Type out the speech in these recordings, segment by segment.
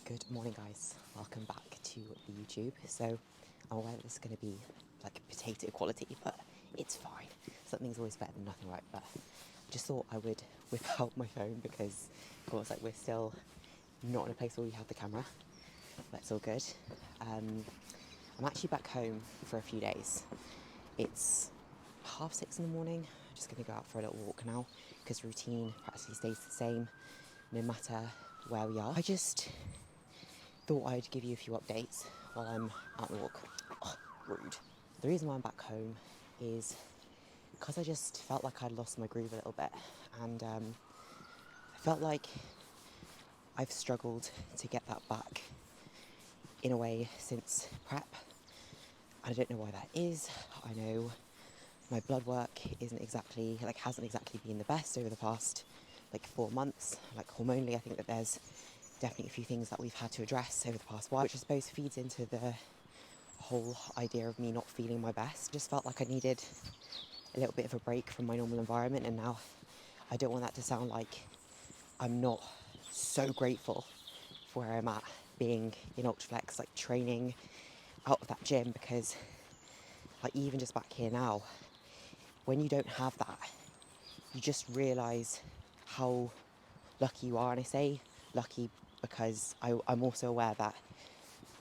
Good morning, guys. Welcome back to the YouTube. So I'm aware that this is going to be like potato quality, but it's fine. Something's always better than nothing, right? But I just thought I would whip out my phone because, of course, like we're still not in a place where we have the camera, but it's all good. I'm actually back home for a few days. It's 6:30 in the morning. I'm just going to go out for a little walk now because routine practically stays the same no matter where we are. I just thought I'd give you a few updates while I'm out on the walk. Oh, rude. The reason why I'm back home is because I just felt like I'd lost my groove a little bit, and I felt like I've struggled to get that back in a way since prep. I don't know why that is. I know my blood work hasn't exactly been the best over the past 4 months. Hormonally, I think that there's definitely a few things that we've had to address over the past while, which I suppose feeds into the whole idea of me not feeling my best. Just felt like I needed a little bit of a break from my normal environment, and now I don't want that to sound like I'm not so grateful for where I'm at, being in Ultraflex, training out of that gym, because even just back here now, when you don't have that, you just realise how lucky you are. And I say lucky because I'm also aware that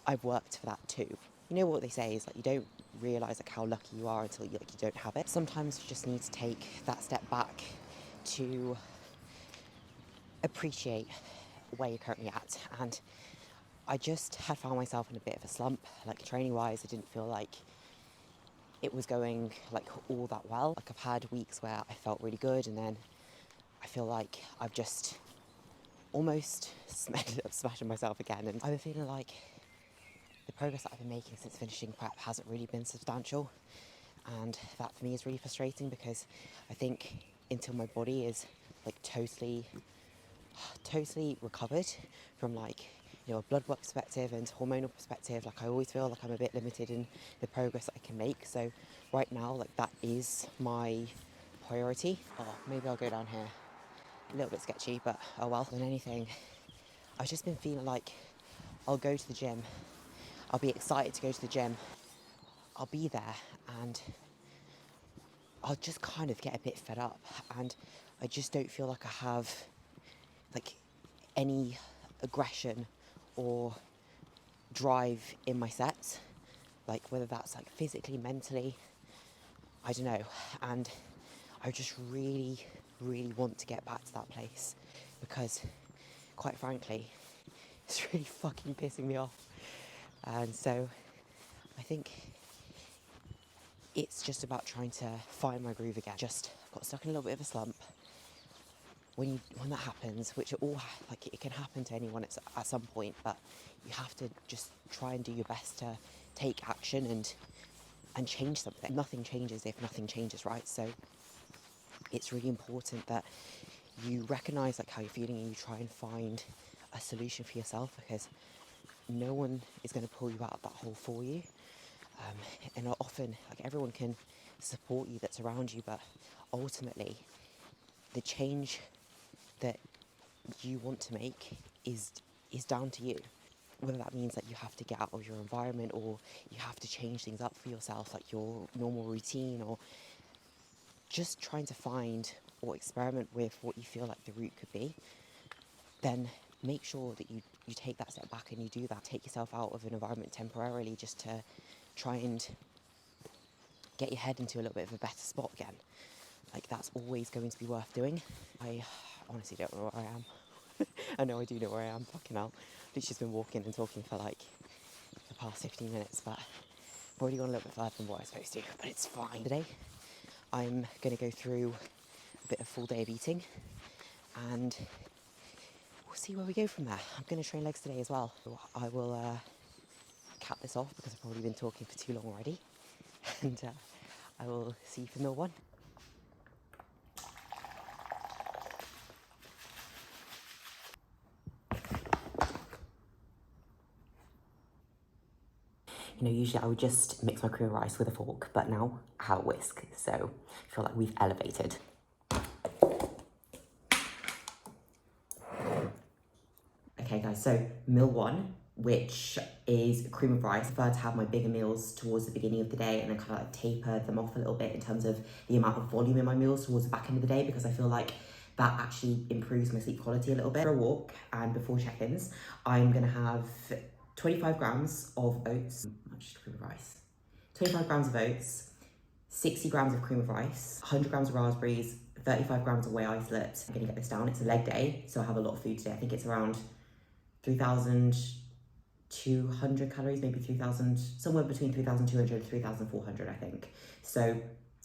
I've worked for that too. You know what they say is you don't realise how lucky you are until you don't have it. Sometimes you just need to take that step back to appreciate where you're currently at. And I just had found myself in a bit of a slump, training wise. I didn't feel like it was going all that well. I've had weeks where I felt really good, and then I feel like I've just almost smashing myself again. And I've been feeling like the progress that I've been making since finishing prep hasn't really been substantial, and that for me is really frustrating, because I think until my body is totally recovered from a blood work perspective and hormonal perspective, I always feel like I'm a bit limited in the progress that I can make. So right now, that is my priority. Oh, maybe I'll go down here. A little bit sketchy, but oh well. Than anything, I've just been feeling like I'll go to the gym, I'll be excited to go to the gym, I'll be there, and I'll just kind of get a bit fed up, and I just don't feel like I have any aggression or drive in my sets, whether that's physically, mentally, I don't know. And I just really want to get back to that place, because quite frankly, it's really fucking pissing me off. And so I think it's just about trying to find my groove again. Just got stuck in a little bit of a slump. When that happens, which it can happen to anyone at some point, but you have to just try and do your best to take action and change something. Nothing changes if nothing changes, right? So it's really important that you recognise how you're feeling, and you try and find a solution for yourself, because no one is going to pull you out of that hole for you. And often everyone can support you that's around you, but ultimately the change that you want to make is down to you. Whether that means that you have to get out of your environment, or you have to change things up for yourself, your normal routine, or just trying to find or experiment with what you feel like the route could be, then make sure that you take that step back and you do that. Take yourself out of an environment temporarily just to try and get your head into a little bit of a better spot again. That's always going to be worth doing. I honestly don't know where I am. I know I do know where I am. Fucking hell. I've just been walking and talking for the past 15 minutes, but I've already gone a little bit further than what I was supposed to, but it's fine. Today, I'm going to go through a bit of full day of eating, and we'll see where we go from there. I'm going to train legs today as well. I will cap this off because I've probably been talking for too long already, and I will see you for meal one. Usually I would just mix my cream rice with a fork, but now I have a whisk, so I feel like we've elevated. Okay, Okay guys, so meal one, which is cream of rice. I prefer to have my bigger meals towards the beginning of the day and then kind of like taper them off a little bit in terms of the amount of volume in my meals towards the back end of the day, because I feel like that actually improves my sleep quality a little bit. For a walk and before check-ins, I'm gonna have 25 grams of oats, not just cream of rice, 25 grams of oats, 60 grams of cream of rice, 100 grams of raspberries, 35 grams of whey isolate. I'm gonna get this down. It's a leg day, so I have a lot of food today. I think it's around 3,200 calories, maybe 3,000, somewhere between 3,200 and 3,400, I think. So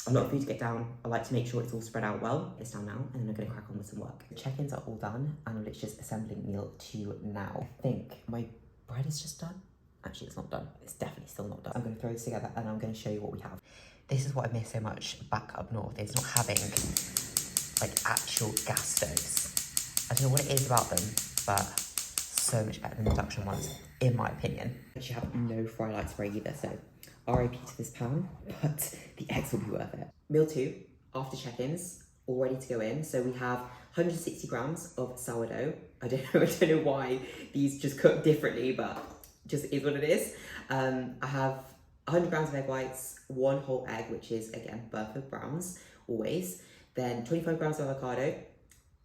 a lot of food to get down. I like to make sure it's all spread out well. It's down now, and then I'm gonna crack on with some work. The check-ins are all done, and I'm literally just assembling meal 2 now. I think my bread is just done. Actually, it's not done. It's definitely still not done. I'm gonna throw this together, and I'm gonna show you what we have. This is what I miss so much back up north, is not having like actual gas stoves. I don't know what it is about them, but so much better than induction ones, in my opinion. I actually have no fry light spray either, so RIP to this pan, but the eggs will be worth it. Meal 2, after check-ins, all ready to go in. So we have 160 grams of sourdough. I don't know why these just cook differently, but just is what it is. I have 100 grams of egg whites, 1 whole egg, which is again Burford Browns, always. Then 25 grams of avocado,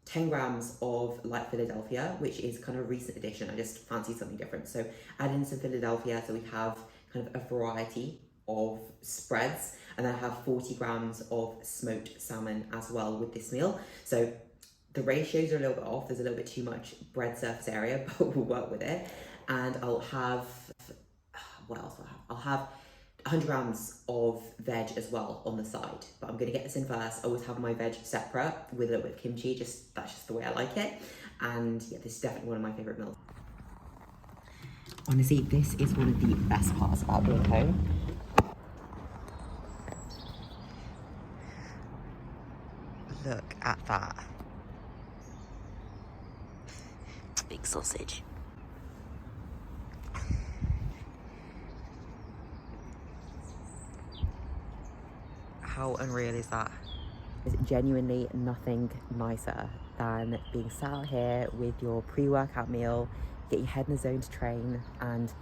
10 grams of light Philadelphia, which is kind of a recent addition. I just fancy something different. So add in some Philadelphia, so we have kind of a variety of spreads. And then I have 40 grams of smoked salmon as well with this meal. So the ratios are a little bit off. There's a little bit too much bread surface area, but we'll work with it. And I'll have, what else will I have? I'll have 100 grams of veg as well on the side, but I'm gonna get this in first. I always have my veg separate with a little bit of kimchi, that's just the way I like it. And yeah, this is definitely one of my favorite meals. Honestly, this is one of the best parts about being home. Look at that. Big sausage. How unreal is that? There's genuinely nothing nicer than being sat out here with your pre-workout meal, get your head in the zone to train, and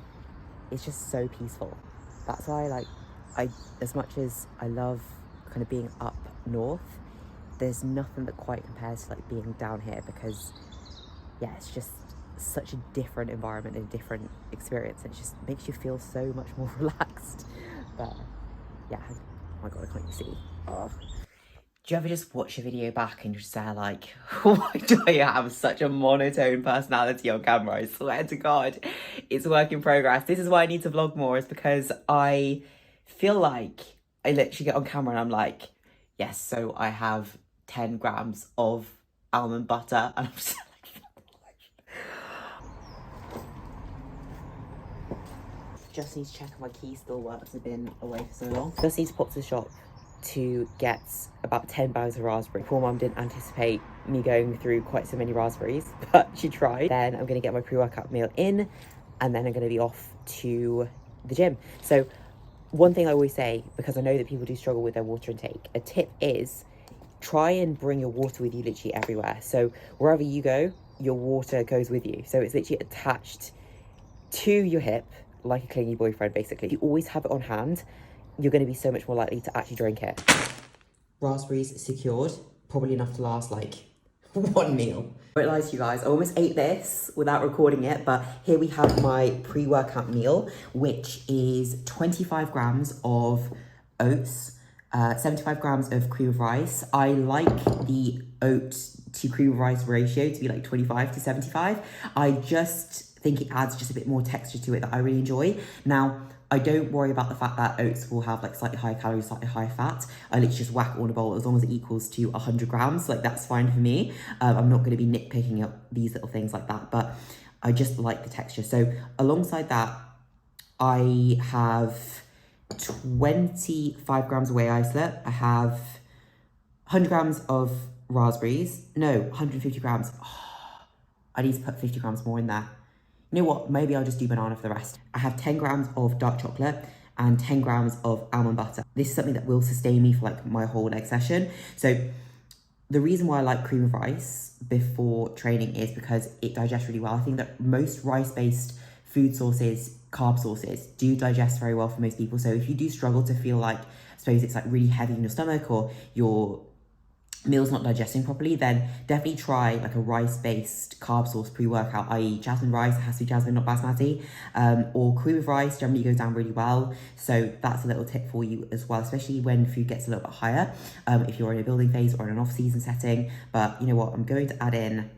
it's just so peaceful. That's why as much as I love kind of being up north, there's nothing that quite compares to like being down here, because yeah, it's just such a different environment and a different experience, and it just makes you feel so much more relaxed. But yeah, oh my god, I can't even see. Oh. Do you ever just watch a video back and just say like, why do I have such a monotone personality on camera? I swear to God, it's a work in progress. This is why I need to vlog more, is because I feel like I literally get on camera and I'm like, yes, so I have 10 grams of almond butter, and I'm just like, just need to check if my key still works. I've been away for so long. Just need to pop to the shop to get about 10 bags of raspberry. Poor mum didn't anticipate me going through quite so many raspberries, but she tried. Then I'm gonna get my pre-workout meal in, and then I'm gonna be off to the gym. So one thing I always say, because I know that people do struggle with their water intake, a tip is try and bring your water with you literally everywhere. So wherever you go, your water goes with you. So it's literally attached to your hip, like a clingy boyfriend, basically. If you always have it on hand, you're going to be so much more likely to actually drink it. Raspberries secured, probably enough to last like one meal. I won't lie to you guys, I almost ate this without recording it, but here we have my pre-workout meal, which is 25 grams of oats, 75 grams of cream of rice. I like the oat to cream of rice ratio to be like 25 to 75. I just think it adds just a bit more texture to it that I really enjoy. Now, I don't worry about the fact that oats will have like slightly higher calories, slightly higher fat. I literally just whack it all in a bowl as long as it equals to 100 grams. Like that's fine for me. I'm not going to be nitpicking up these little things like that, but I just like the texture. So alongside that, I have 25 grams of whey isolate. I have 100 grams of raspberries. No, 150 grams. Oh, I need to put 50 grams more in there. You know what, maybe I'll just do banana for the rest. I have 10 grams of dark chocolate and 10 grams of almond butter. This is something that will sustain me for like my whole leg session. So the reason why I like cream of rice before training is because it digests really well. I think that most rice-based food sources, carb sources, do digest very well for most people. So if you do struggle to feel like, I suppose it's like really heavy in your stomach, or your meal's not digesting properly, then definitely try like a rice-based carb source pre-workout, i.e. jasmine rice. It has to be jasmine, not basmati, or cream of rice generally goes down really well. So that's a little tip for you as well, especially when food gets a little bit higher, if you're in a building phase or in an off-season setting. But you know what, I'm going to add in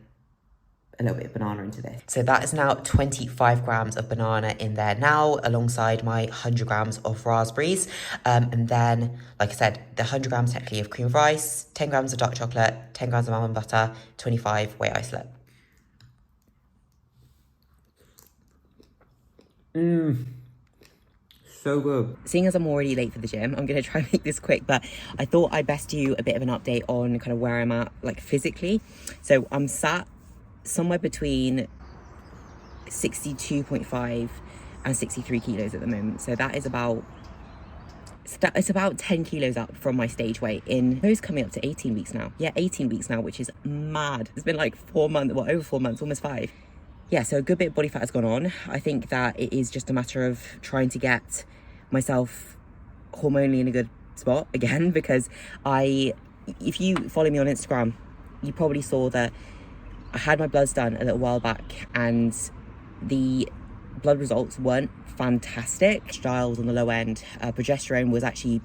a little bit of banana into this. So that is now 25 grams of banana in there now, alongside my 100 grams of raspberries. And then, like I said, the 100 grams technically of cream of rice, 10 grams of dark chocolate, 10 grams of almond butter, 25 whey isolate. So good. Seeing as I'm already late for the gym, I'm going to try and make this quick, but I thought I'd best do a bit of an update on kind of where I'm at, like physically. So I'm sat somewhere between 62.5 and 63 kilos at the moment. So that is about, it's about 10 kilos up from my stage weight in those coming up to 18 weeks now. Yeah, 18 weeks now, which is mad. It's been like 4 months, well, over 4 months, almost 5. Yeah, so a good bit of body fat has gone on. I think that it is just a matter of trying to get myself hormonally in a good spot again, because if you follow me on Instagram, you probably saw that I had my bloods done a little while back and the blood results weren't fantastic. Estradiol was on the low end. Progesterone was actually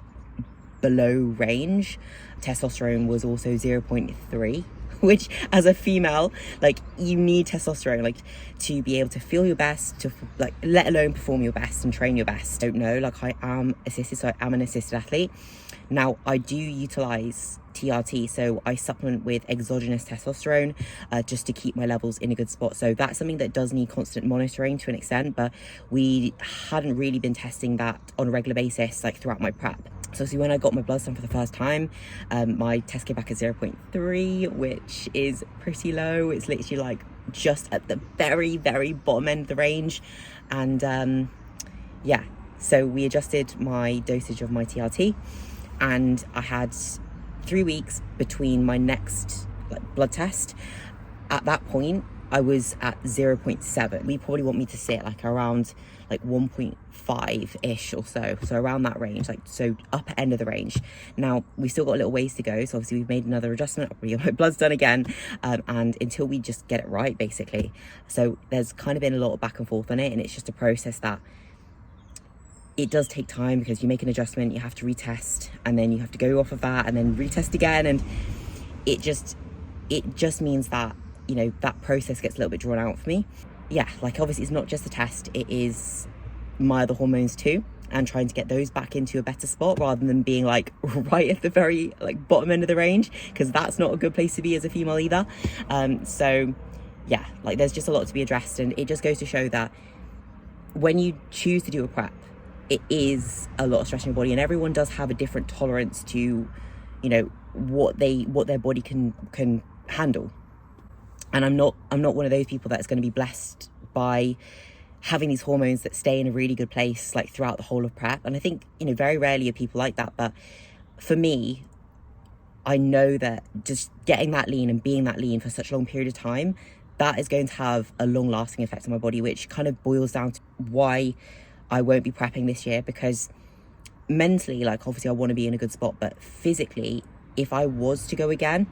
below range. Testosterone was also 0.3, which as a female, like, you need testosterone, like, to be able to feel your best, to like, let alone perform your best and train your best. Don't know, like, I am assisted, so I am an assisted athlete. Now, I do utilize TRT, so I supplement with exogenous testosterone just to keep my levels in a good spot. So that's something that does need constant monitoring to an extent, but we hadn't really been testing that on a regular basis, like, throughout my prep. So see, when I got my bloods done for the first time, my test came back at 0.3, which is pretty low. It's literally like just at the very, very bottom end of the range. And yeah, so we adjusted my dosage of my TRT, and I had 3 weeks between my next blood test. At that point, I was at 0.7. We probably want me to sit like around like 1.5-ish or so. So around that range, like, so upper end of the range. Now, we've still got a little ways to go. So obviously we've made another adjustment. My blood's done again. And until we just get it right, basically. So there's kind of been a lot of back and forth on it. And it's just a process that it does take time, because you make an adjustment, you have to retest, and then you have to go off of that and then retest again. And it just means that, you know, that process gets a little bit drawn out for me. Yeah, like, obviously it's not just the test, it is my other hormones too, and trying to get those back into a better spot rather than being like right at the very like bottom end of the range, because that's not a good place to be as a female either. So yeah, like, there's just a lot to be addressed, and it just goes to show that when you choose to do a prep, it is a lot of stress in your body, and everyone does have a different tolerance to, you know, what their body can handle. And I'm not one of those people that's going to be blessed by having these hormones that stay in a really good place like throughout the whole of prep. And I think, you know, very rarely are people like that. But for me, I know that just getting that lean and being that lean for such a long period of time, that is going to have a long lasting effect on my body, which kind of boils down to why I won't be prepping this year. Because mentally, like, obviously I want to be in a good spot, but physically, if I was to go again,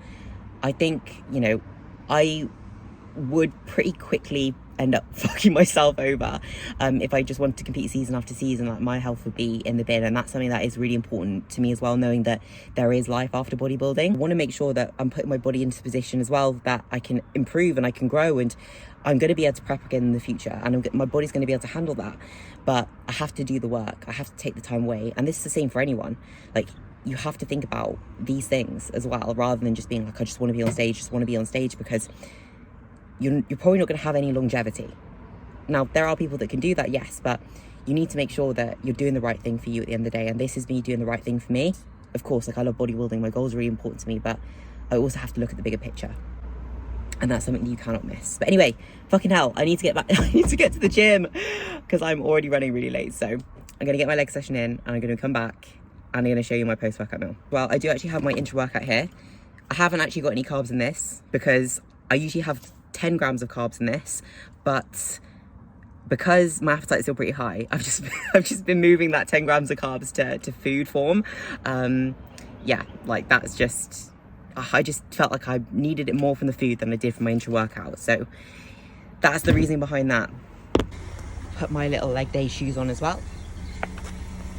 I think, you know, I would pretty quickly end up fucking myself over if I just wanted to compete season after season. Like, my health would be in the bin, and that's something that is really important to me as well, knowing that there is life after bodybuilding. I want to make sure that I'm putting my body into a position as well that I can improve and I can grow, and I'm going to be able to prep again in the future, and my body's going to be able to handle that. But I have to do the work, I have to take the time away, and this is the same for anyone. Like, you have to think about these things as well, rather than just being like, I just want to be on stage, because you're probably not going to have any longevity. Now, there are people that can do that, yes, but you need to make sure that you're doing the right thing for you at the end of the day. And this is me doing the right thing for me. Of course, like, I love bodybuilding, my goals are really important to me, but I also have to look at the bigger picture. And that's something you cannot miss. But anyway, fucking hell, I need to get back. I need to get to the gym because I'm already running really late. So I'm going to get my leg session in, and I'm going to come back and I'm going to show you my post-workout meal. Well, I do actually have my intra-workout here. I haven't actually got any carbs in this because I usually have 10 grams of carbs in this, but because my appetite is still pretty high, I've just been moving that 10 grams of carbs to food form. Yeah, like that's just, I just felt like I needed it more from the food than I did from my intra-workout. So that's the reason behind that. Put my little leg day shoes on as well.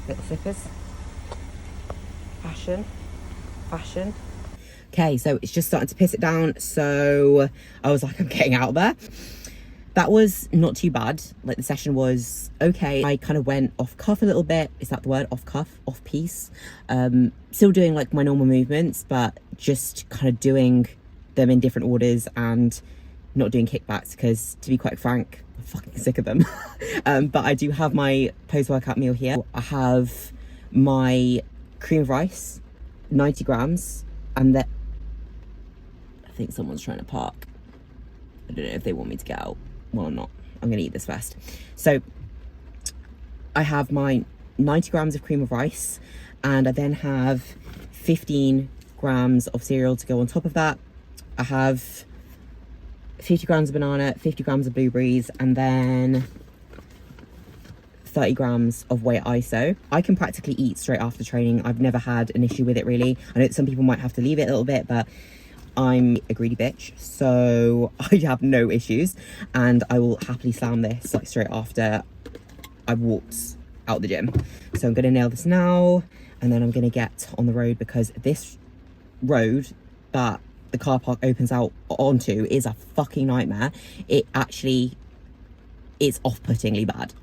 Little slippers. Fashion. Okay, so it's just starting to piss it down. So I was like, I'm getting out of there. That was not too bad. Like the session was okay. I kind of went off cuff a little bit. Is that the word? Off cuff, off piece. Still doing like my normal movements, but just kind of doing them in different orders and not doing kickbacks because, to be quite frank, I'm fucking sick of them. But I do have my post-workout meal here. I have my cream of rice, 90 grams, and then I think someone's trying to park. I don't know if they want me to get out. Well, I'm not. I'm going to eat this first. So I have my 90 grams of cream of rice, and I then have 15 grams of cereal to go on top of that. I have 50 grams of banana, 50 grams of blueberries, and then 30 grams of whey ISO. I can practically eat straight after training. I've never had an issue with it really. I know some people might have to leave it a little bit, but I'm a greedy bitch, so I have no issues, and I will happily slam this like straight after I've walked out the gym. So I'm gonna nail this now, and then I'm gonna get on the road because this road that the car park opens out onto is a fucking nightmare. It actually is off-puttingly bad.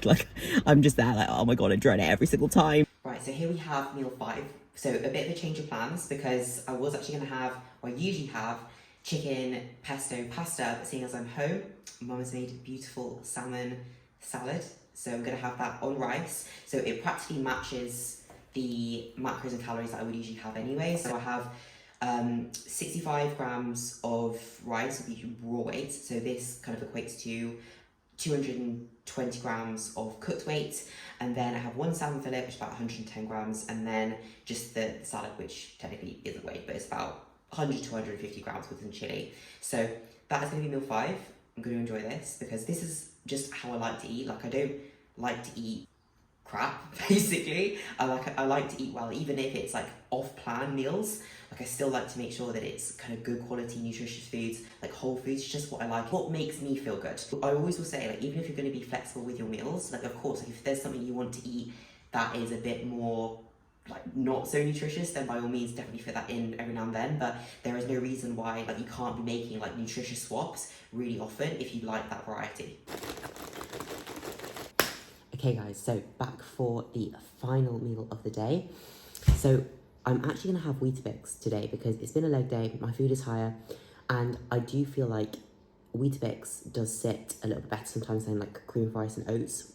Like I'm just there like, oh my god, I dread it every single time. Right, so here we have meal 5. So a bit of a change of plans because I was actually going to have, or I usually have, chicken pesto pasta, but seeing as I'm home, Mum has made beautiful salmon salad. So I'm going to have that on rice. So it practically matches the macros and calories that I would usually have anyway. So I have 65 grams of rice, which is raw weight. So this kind of equates to 220 grams of cooked weight, and then I have one salmon fillet, which is about 110 grams, and then just the salad, which technically isn't weighed, but it's about 100 to 150 grams with some chili. So that is going to be meal 5. I'm going to enjoy this because this is just how I like to eat. Like I don't like to eat crap, basically. I like to eat well, even if it's like off-plan meals. Like I still like to make sure that it's kind of good quality, nutritious foods, like whole foods, it's just what I like, what makes me feel good. I always will say, like, even if you're going to be flexible with your meals, like of course, like if there's something you want to eat that is a bit more like not so nutritious, then by all means definitely fit that in every now and then, but there is no reason why like you can't be making like nutritious swaps really often if you like that variety. Okay guys, so back for the final meal of the day. So I'm actually going to have Weetabix today because it's been a leg day, my food is higher, and I do feel like Weetabix does sit a little bit better sometimes than like cream of rice and oats.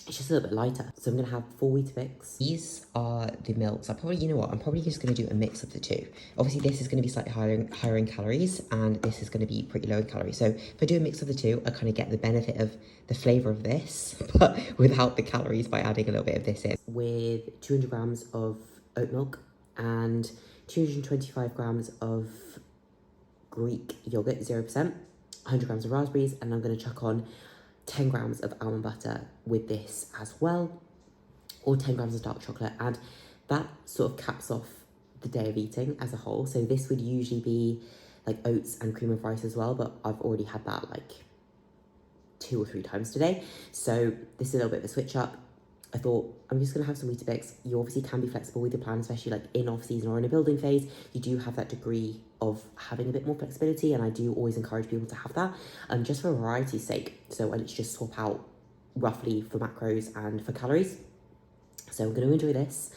It's just a little bit lighter. So I'm going to have 4 Weetabix. These are the milks. I'm probably just going to do a mix of the two. Obviously this is going to be slightly higher in calories, and this is going to be pretty low in calories. So if I do a mix of the two, I kind of get the benefit of the flavour of this, but without the calories by adding a little bit of this in. With 200 grams of oat milk and 225 grams of Greek yogurt, 0%, 100 grams of raspberries, and I'm going to chuck on 10 grams of almond butter with this as well, or 10 grams of dark chocolate, and that sort of caps off the day of eating as a whole. So this would usually be like oats and cream of rice as well, but I've already had that like 2 or 3 times today, so this is a little bit of a switch up. I thought I'm just going to have some Weetabix. You obviously can be flexible with your plan, especially like in off season or in a building phase. You do have that degree of having a bit more flexibility, and I do always encourage people to have that, just for variety's sake. So let's just swap out roughly for macros and for calories. So I'm going to enjoy this,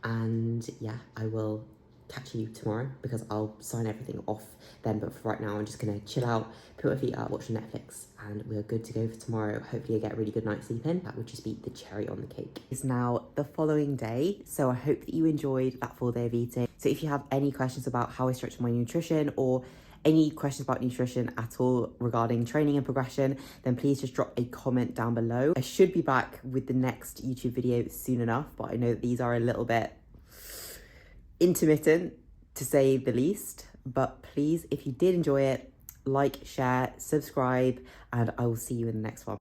and yeah, I will catch you tomorrow because I'll sign everything off then. But for right now, I'm just going to chill out, put my feet up, watch Netflix, and we're good to go for tomorrow. Hopefully I get a really good night's sleep in. That would just be the cherry on the cake. It's now the following day, so I hope that you enjoyed that full day of eating. So if you have any questions about how I structure my nutrition, or any questions about nutrition at all regarding training and progression, then please just drop a comment down below. I should be back with the next YouTube video soon enough, but I know that these are a little bit intermittent to say the least. But please, if you did enjoy it, like, share, subscribe, and I will see you in the next one.